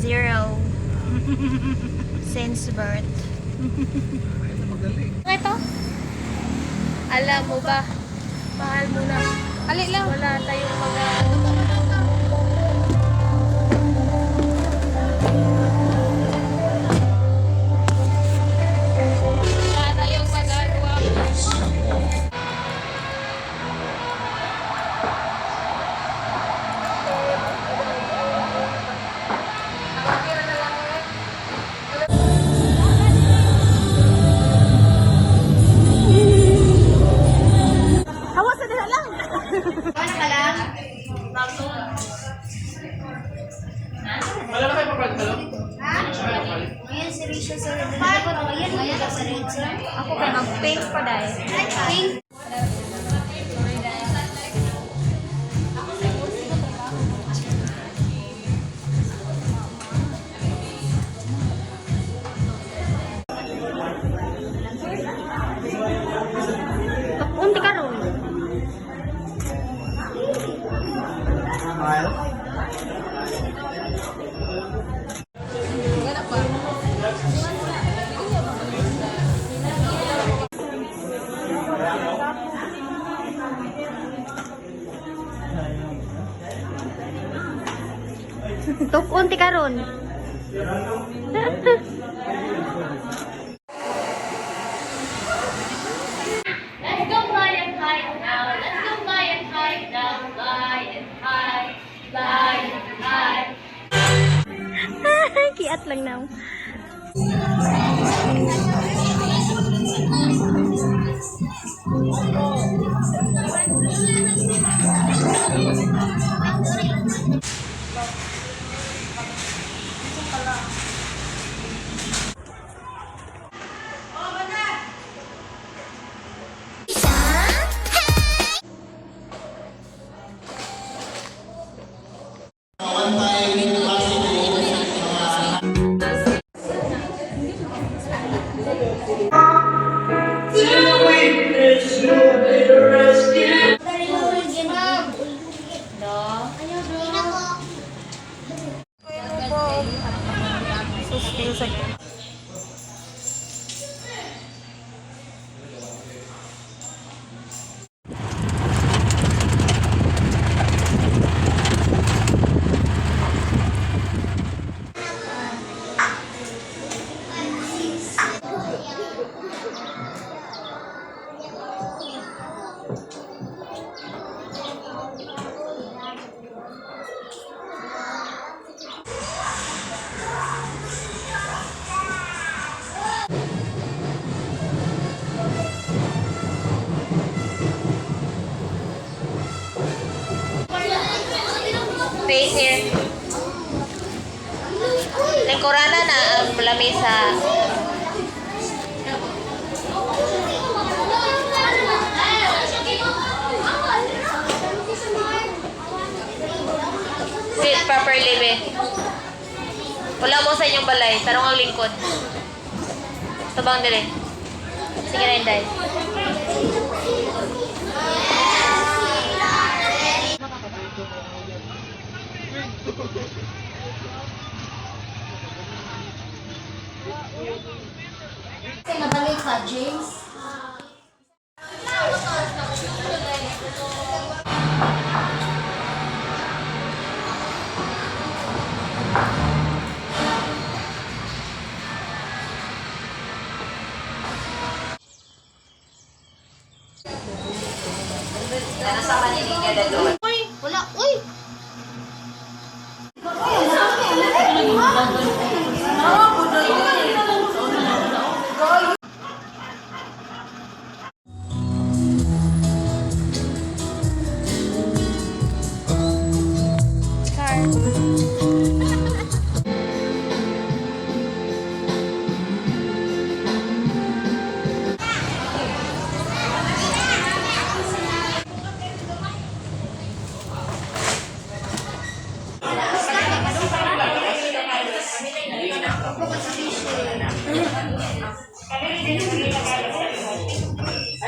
Zero. Since birth. Ito? Alam mo ba? Mahal mo na. Ali lang. Wala tayong mga... Wala tayong magagawa. Ako pa mag-pink pa dahil. Pink. Unti ka ron. Tuk unti karon. Let's go fly and hide now. Let's go fly and hide now. Fly and hide, fly and hide. Kiat lang now. Face here. Lingkurana na ang lamesa. Sit properly, be. Wala mo sa inyong balay. Tarong ang lingkod. Tabang dire. Sige na, Inday. Nabalik ka, James? Uy, wala. Uy! Ay,